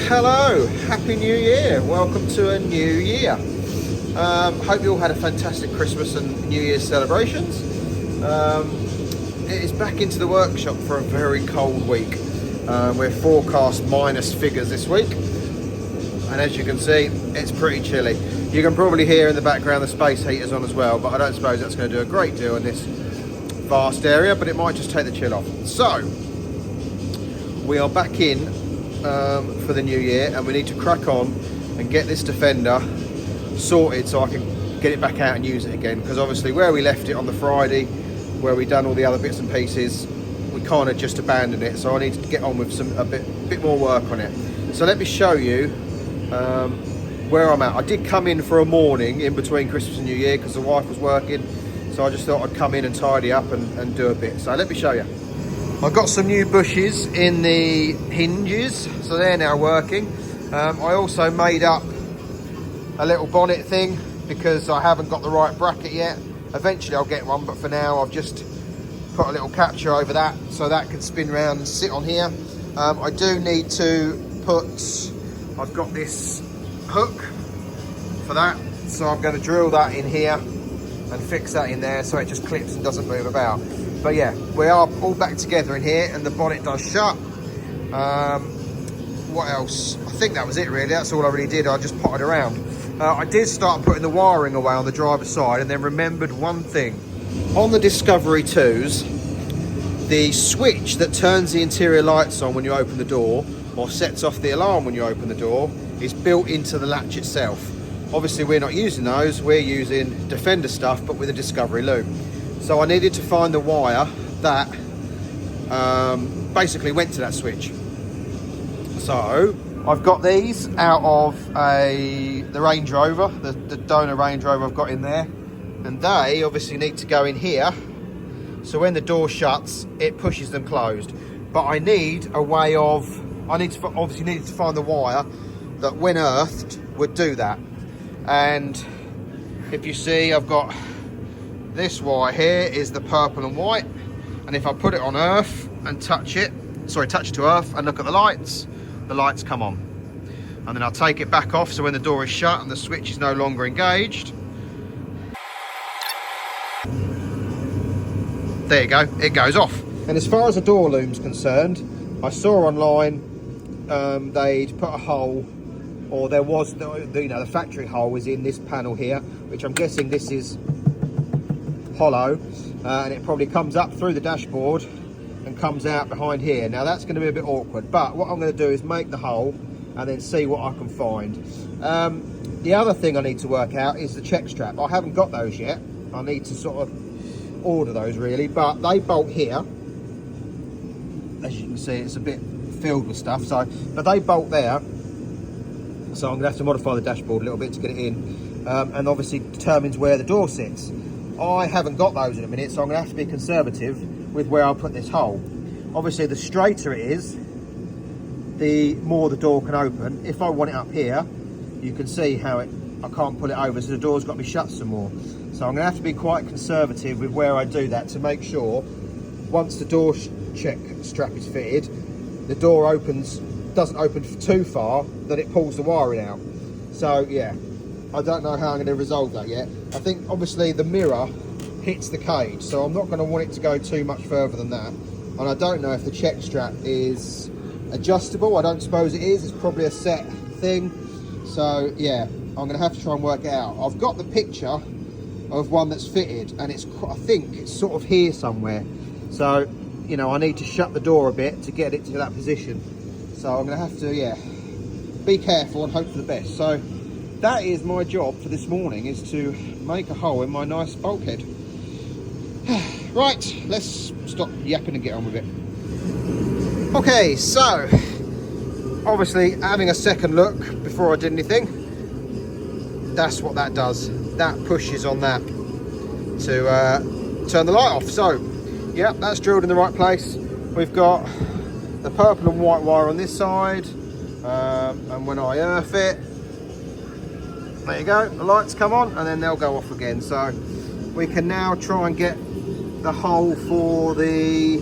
Hello, Happy New Year, welcome to a new year. Hope you all had a fantastic Christmas and New Year's celebrations. It is back into the workshop for a very cold week. We're forecast minus figures this week, and as you can see, it's pretty chilly. You can probably hear in the background the space heaters on as well, but I don't suppose that's going to do a great deal in this vast area, but it might just take the chill off. So, we are back in for the new year, and we need to crack on and get this Defender sorted so I can get it back out and use it again, because obviously where we left it on the Friday, where we done all the other bits and pieces, we kind of just abandoned it, so I need to get on with a bit more work on it. So let me show you where I'm at. I did come in for a morning in between Christmas and New Year because the wife was working, so I just thought I'd come in and tidy up and do a bit. So let me show you. I've got some new bushes in the hinges, so they're now working. I also made up a little bonnet thing because I haven't got the right bracket yet. Eventually I'll get one, but for now I've just put a little capture over that so that can spin around and sit on here. I do need to I've got this hook for that, so I'm going to drill that in here and fix that in there so it just clips and doesn't move about. But yeah, we are all back together in here, and the bonnet does shut. What else? I think that was it really. That's all I really did. I just potted around. I did start putting the wiring away on the driver's side, and then remembered one thing. On the Discovery 2s, the switch that turns the interior lights on when you open the door, or sets off the alarm when you open the door, is built into the latch itself. Obviously we're not using those, we're using Defender stuff, but with a Discovery Loom. So I needed to find the wire that basically went to that switch. So I've got these out of the Range Rover, the donor Range Rover I've got in there, and they obviously need to go in here, so when the door shuts it pushes them closed. But I need a way of, obviously needed to find the wire that when earthed would do that. And if you see, I've got this wire here is the purple and white, and if I put it on earth and touch it to earth and look at the lights come on. And then I'll take it back off, so when the door is shut and the switch is no longer engaged, there you go, it goes off. And as far as the door loom's concerned, I saw online they'd put a hole, or there was the factory hole was in this panel here, which I'm guessing this is hollow, and it probably comes up through the dashboard and comes out behind here. Now that's going to be a bit awkward, but what I'm going to do is make the hole and then see what I can find. The other thing I need to work out is the check strap. I haven't got those yet. I need to sort of order those really, but they bolt here. As you can see, it's a bit filled with stuff, but they bolt there, so I'm going to have to modify the dashboard a little bit to get it in, and obviously determines where the door sits. I haven't got those in a minute, so I'm going to have to be conservative with where I'll put this hole. Obviously the straighter it is, the more the door can open. If I want it up here, you can see how I can't pull it over, so the door's got to be shut some more. So I'm going to have to be quite conservative with where I do that to make sure once the door check strap is fitted, the door doesn't open too far that it pulls the wiring out. So yeah, I don't know how I'm going to resolve that yet. I think obviously the mirror hits the cage, so I'm not going to want it to go too much further than that. And I don't know if the check strap is adjustable. I don't suppose it is. It's probably a set thing. So yeah, I'm gonna have to try and work it out. I've got the picture of one that's fitted, and it's, I think it's sort of here somewhere. So, you know, I need to shut the door a bit to get it to that position. So I'm gonna have to, yeah, be careful and hope for the best. So that is my job for this morning, is to make a hole in my nice bulkhead. Right, let's stop yapping and get on with it. Okay, so obviously having a second look before I did anything, that's what that does. That pushes on that to turn the light off. So yeah, that's drilled in the right place. We've got the purple and white wire on this side, and when I earth it, there you go, the lights come on and then they'll go off again. So we can now try and get the hole for the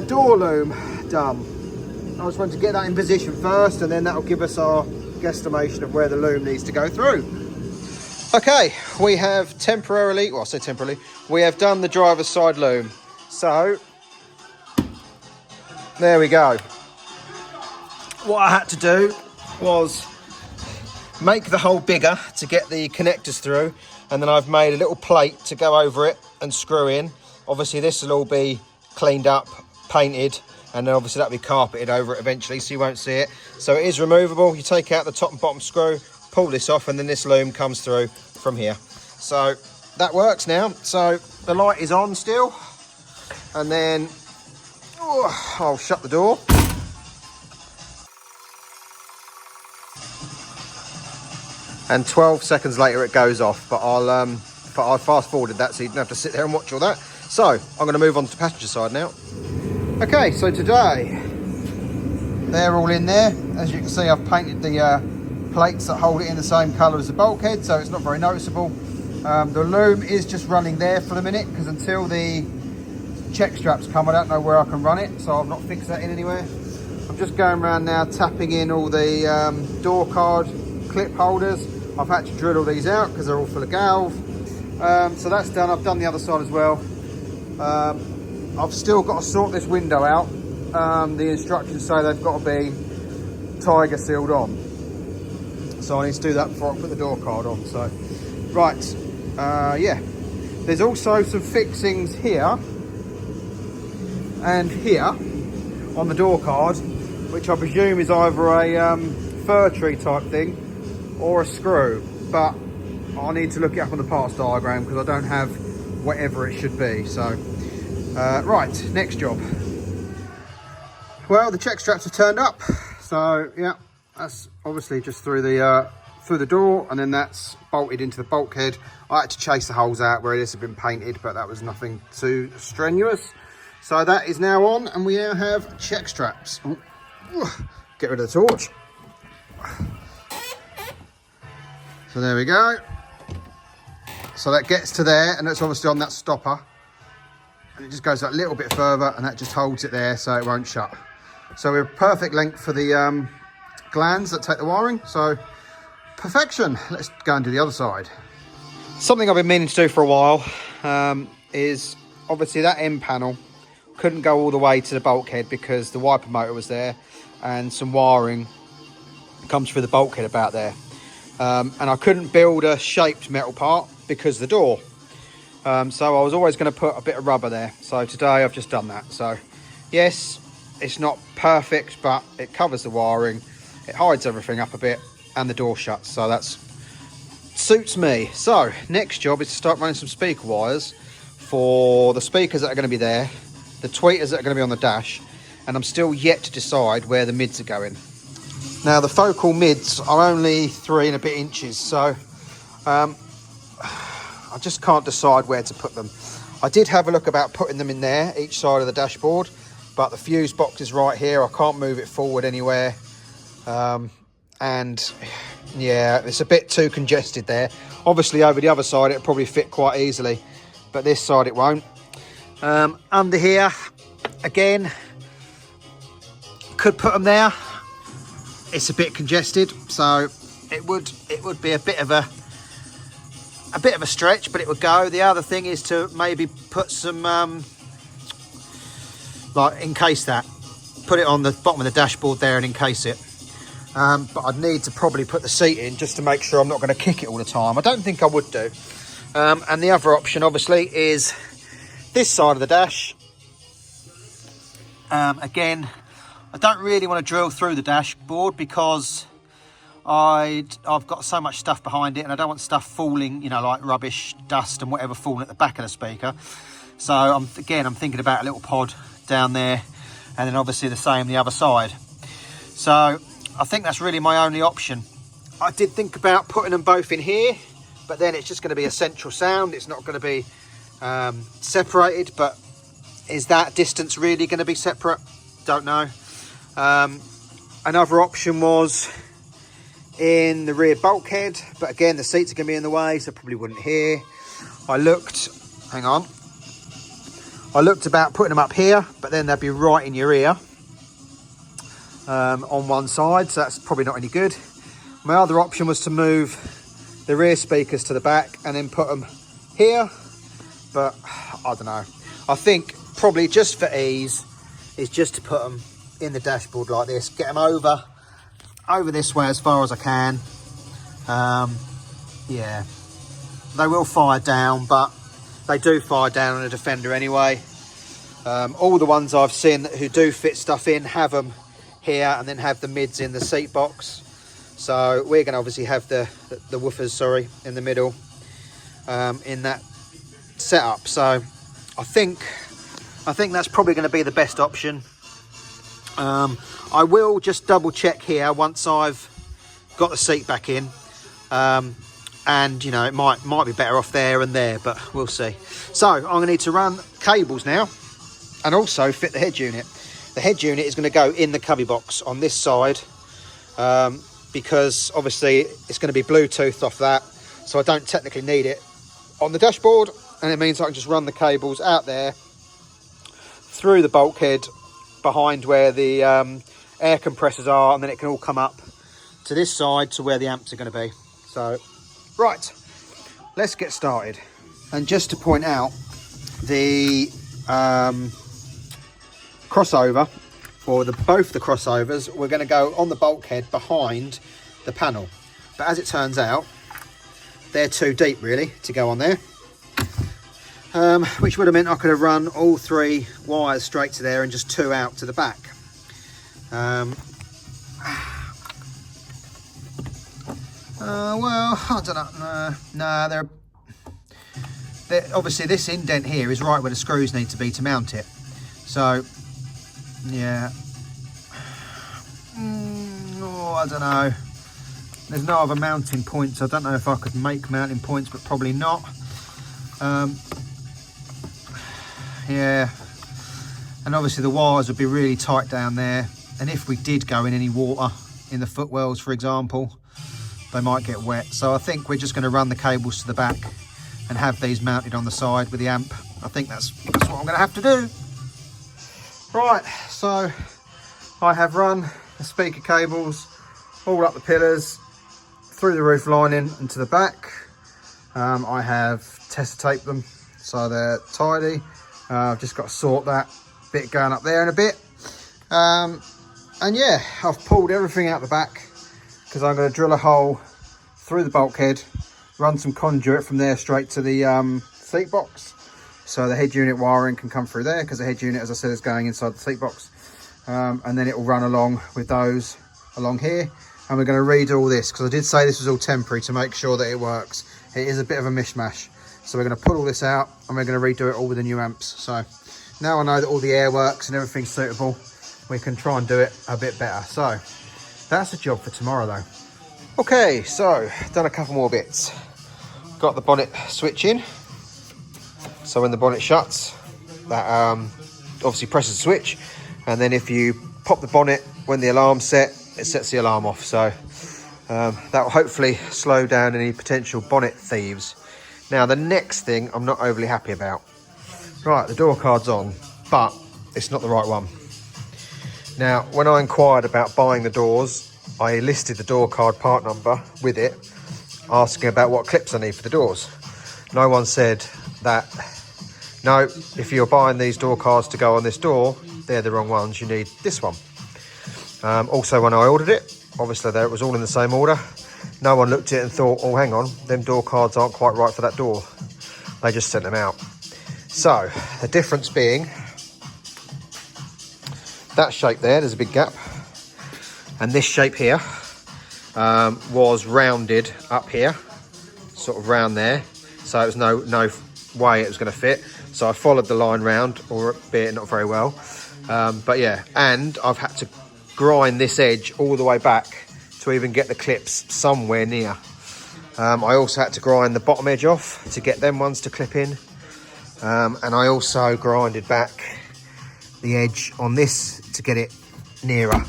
door loom done. I just want to get that in position first, and then that'll give us our guesstimation of where the loom needs to go through. Okay, we have temporarily, well I say temporarily, we have done the driver's side loom. So there we go. What I had to do was make the hole bigger to get the connectors through, and then I've made a little plate to go over it and screw in. Obviously this will all be cleaned up, painted, and then obviously that'll be carpeted over it eventually, so you won't see it. So it is removable. You take out the top and bottom screw, pull this off, and then this loom comes through from here. So that works now. So the light is on still, and then I'll shut the door. And 12 seconds later it goes off, but I fast forwarded that so you don't have to sit there and watch all that. So I'm going to move on to the passenger side now. Okay, so today they're all in there. As you can see, I've painted the plates that hold it in the same colour as the bulkhead, so it's not very noticeable. The loom is just running there for the minute, because until the check straps come, I don't know where I can run it, so I've not fixed that in anywhere. I'm just going around now tapping in all the door card clip holders. I've had to drill all these out because they're all full of galv. So that's done. I've done the other side as well. I've still got to sort this window out. The instructions say they've got to be tiger sealed on, so I need to do that before I put the door card on. So right, yeah, there's also some fixings here and here on the door card, which I presume is either a fir tree type thing or a screw, but I need to look it up on the parts diagram because I don't have whatever it should be. So right, next job. Well, the check straps have turned up, so yeah, that's obviously just through the door, and then that's bolted into the bulkhead. I had to chase the holes out where this had been painted, but that was nothing too strenuous. So that is now on, and we now have check straps. Ooh, get rid of the torch. So there we go. So that gets to there, and that's obviously on that stopper, and it just goes that little bit further, and that just holds it there so it won't shut. So we're perfect length for the glands that take the wiring, so perfection. Let's go and do the other side. Something I've been meaning to do for a while is obviously that end panel couldn't go all the way to the bulkhead because the wiper motor was there, and some wiring comes through the bulkhead about there. And I couldn't build a shaped metal part because of the door. So I was always going to put a bit of rubber there. So today I've just done that. So yes, it's not perfect, but it covers the wiring, it hides everything up a bit, and the door shuts. So that suits me. So next job is to start running some speaker wires for the speakers that are going to be there, the tweeters that are going to be on the dash, and I'm still yet to decide where the mids are going. Now the focal mids are only 3 and a bit inches, so I just can't decide where to put them. I did have a look about putting them in there, each side of the dashboard, but the fuse box is right here. I can't move it forward anywhere. And yeah, it's a bit too congested there. Obviously over the other side it'll probably fit quite easily, but this side it won't. Under here, again, could put them there. It's a bit congested, so it would be a bit of a stretch, but it would go. The other thing is to maybe put some like encase that, put it on the bottom of the dashboard there and encase it. but I'd need to probably put the seat in just to make sure I'm not going to kick it all the time. I don't think I would do. And the other option obviously is this side of the dash. Again, I don't really want to drill through the dashboard because I've got so much stuff behind it, and I don't want stuff falling, you know, like rubbish, dust and whatever falling at the back of the speaker. So I'm thinking about a little pod down there, and then obviously the same the other side. So I think that's really my only option. I did think about putting them both in here, but then it's just going to be a central sound. It's not going to be separated, but is that distance really going to be separate? Don't know. Another option was in the rear bulkhead, but again the seats are going to be in the way, so probably wouldn't here. I looked about putting them up here, but then they'd be right in your ear on one side, so that's probably not any good. My other option was to move the rear speakers to the back and then put them here, but I don't know. I think probably just for ease is just to put them in the dashboard like this, get them over this way as far as I can. Yeah, they will fire down, but they do fire down on a Defender anyway. All the ones I've seen who do fit stuff in have them here and then have the mids in the seat box. So we're going to obviously have the woofers, sorry, in the middle in that setup. So I think that's probably going to be the best option. I will just double check here once I've got the seat back in, and you know, it might be better off there and there, but we'll see. So I'm going to need to run cables now and also fit the head unit. The head unit is going to go in the cubby box on this side, because obviously it's going to be Bluetooth off that, so I don't technically need it on the dashboard, and it means I can just run the cables out there through the bulkhead behind where the air compressors are, and then it can all come up to this side to where the amps are going to be. So right, let's get started. And just to point out, the crossover, or both the crossovers, we're going to go on the bulkhead behind the panel, but as it turns out they're too deep really to go on there, which would have meant I could have run all 3 wires straight to there and just 2 out to the back. Well, I don't know. No, they're obviously, this indent here is right where the screws need to be to mount it. So yeah, I don't know. There's no other mounting points. I don't know if I could make mounting points, but probably not. Yeah, and obviously the wires would be really tight down there, and if we did go in any water in the footwells, for example, they might get wet. So I think we're just going to run the cables to the back and have these mounted on the side with the amp. I think that's what I'm going to have to do. Right, so I have run the speaker cables all up the pillars, through the roof lining and to the back. I have test taped them so they're tidy. I've just got to sort that bit going up there in a bit. And yeah, I've pulled everything out the back because I'm going to drill a hole through the bulkhead, run some conduit from there straight to the seat box, so the head unit wiring can come through there, because the head unit, as I said, is going inside the seat box. And then it will run along with those along here. And we're going to redo all this, because I did say this was all temporary to make sure that it works. It is a bit of a mishmash. So we're going to pull all this out and we're going to redo it all with the new amps. So now I know that all the air works and everything's suitable, we can try and do it a bit better. So that's a job for tomorrow though. Okay, so done a couple more bits. Got the bonnet switch in. So when the bonnet shuts, that obviously presses the switch. And then if you pop the bonnet when the alarm's set, it sets the alarm off. So that will hopefully slow down any potential bonnet thieves. Now the next thing I'm not overly happy about. Right, the door card's on, but it's not the right one. Now, when I inquired about buying the doors, I listed the door card part number with it, asking about what clips I need for the doors. No one said that, no, if you're buying these door cards to go on this door, they're the wrong ones, you need this one. Also, when I ordered it, obviously there it was all in the same order. No one looked at it and thought, oh, hang on, them door cards aren't quite right for that door. They just sent them out. So the difference being that shape there's a big gap, and this shape here was rounded up here, sort of round there, so it was no way it was going to fit. So I followed the line round, or albeit not very well, but yeah, and I've had to grind this edge all the way back to even get the clips somewhere near. I also had to grind the bottom edge off to get them ones to clip in, and I also grinded back the edge on this to get it nearer.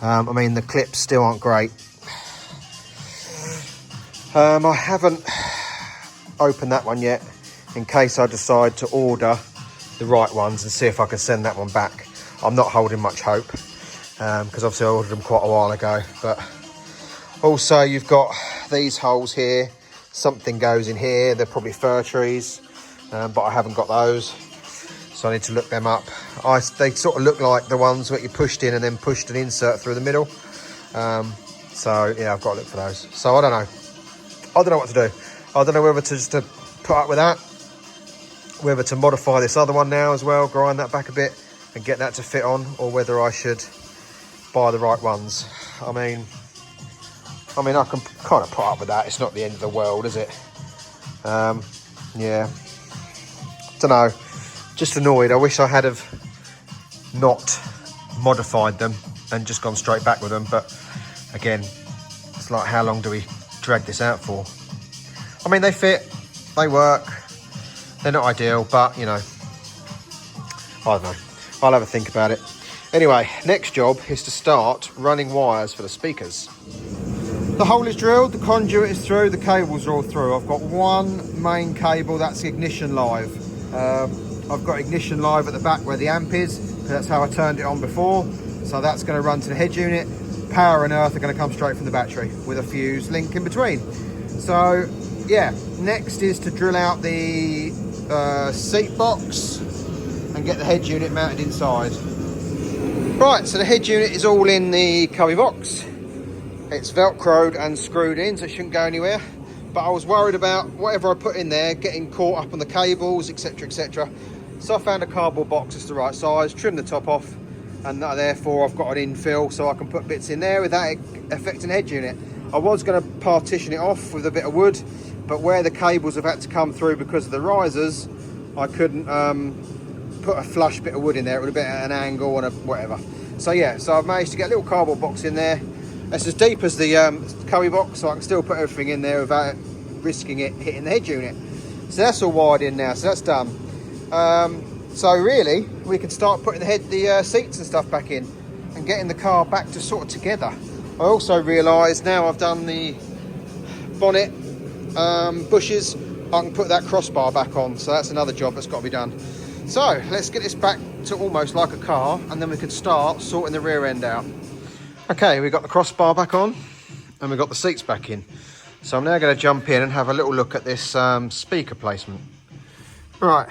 I mean, the clips still aren't great. I haven't opened that one yet, in case I decide to order the right ones and see if I can send that one back. I'm not holding much hope, because obviously I ordered them quite a while ago. But also you've got these holes here, something goes in here, they're probably fir trees, but I haven't got those, so I need to look them up. They sort of look like the ones that you pushed in and then pushed an insert through the middle. So yeah, I've got to look for those. So I don't know what to do. I don't know whether to just put up with that, whether to modify this other one now as well, grind that back a bit and get that to fit on, or whether I should buy the right ones. I mean I can kind of put up with that. It's not the end of the world, is it? Yeah, don't know, just annoyed. I wish I had have not modified them and just gone straight back with them, but again, it's like, how long do we drag this out for? I mean, they fit, they work, they're not ideal, but you know, I don't know, I'll have a think about it. Anyway, next job is to start running wires for the speakers. The hole is drilled, the conduit is through, the cables are all through. I've got one main cable, that's the ignition live. I've got ignition live at the back where the amp is, because that's how I turned it on before. So that's going to run to the head unit. Power and earth are going to come straight from the battery with a fuse link in between. So yeah, next is to drill out the seat box and get the head unit mounted inside. Right, so the head unit is all in the cubby box. It's velcroed and screwed in, so it shouldn't go anywhere. But I was worried about whatever I put in there getting caught up on the cables, etc, etc. So I found a cardboard box that's the right size, trimmed the top off, and therefore I've got an infill so I can put bits in there without it affecting the head unit. I was going to partition it off with a bit of wood, but where the cables have had to come through because of the risers, I couldn't put a flush bit of wood in there. It would have been at an angle and whatever. So yeah, so I've managed to get a little cardboard box in there. It's as deep as the cubby box, so I can still put everything in there without risking it hitting the head unit. So that's all wired in now, so that's done. So really, we can start putting the seats and stuff back in and getting the car back to sort of together. I also realised now I've done the bonnet bushes, I can put that crossbar back on, so that's another job that's got to be done. So let's get this back to almost like a car, and then we can start sorting the rear end out. Okay, we've got the crossbar back on and we've got the seats back in. So I'm now going to jump in and have a little look at this speaker placement. Right,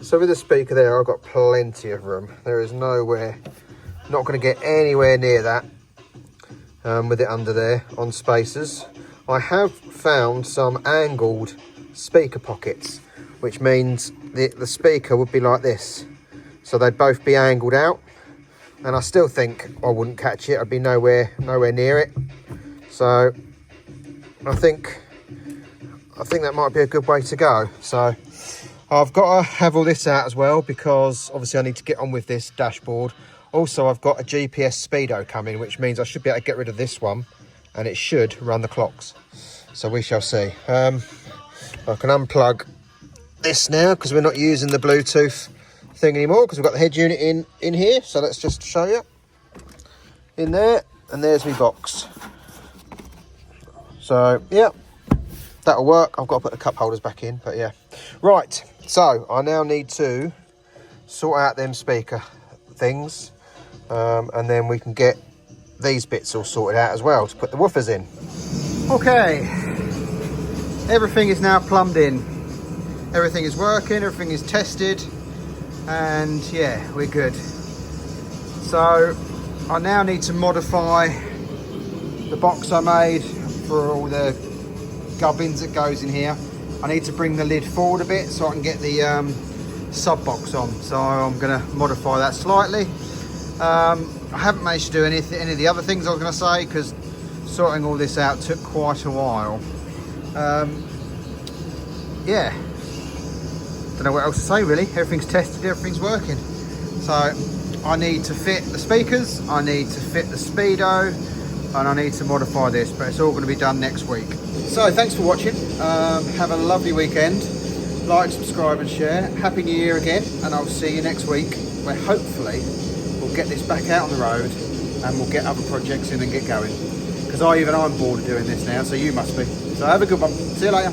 so with the speaker there, I've got plenty of room. There is nowhere, not going to get anywhere near that with it under there on spacers. I have found some angled speaker pockets, which means the speaker would be like this. So they'd both be angled out. And I still think I wouldn't catch it. I'd be nowhere near it. So I think that might be a good way to go. So I've got to have all this out as well, because obviously I need to get on with this dashboard. Also, I've got a GPS speedo coming, which means I should be able to get rid of this one and it should run the clocks. So we shall see. I can unplug this now because we're not using the Bluetooth thing anymore, because we've got the head unit in here. So let's just show you in there, and there's my box. So yeah, that'll work. I've got to put the cup holders back in, but yeah. Right, so I now need to sort out them speaker things, and then we can get these bits all sorted out as well to put the woofers in. Okay, everything is now plumbed in. Everything is working, everything is tested, and yeah, we're good. So I now need to modify the box I made for all the gubbins that goes in here. I need to bring the lid forward a bit so I can get the sub box on. So I'm going to modify that slightly. I haven't managed to do any of the other things I was going to say because sorting all this out took quite a while. Yeah, don't know what else to say really. Everything's tested, everything's working. So I need to fit the speakers, I need to fit the speedo, and I need to modify this, but it's all going to be done next week. So thanks for watching. Have a lovely weekend. Like, subscribe and share. Happy New Year again, and I'll see you next week where hopefully we'll get this back out on the road and we'll get other projects in and get going. Because I'm bored of doing this now, so you must be. So have a good one. See you later.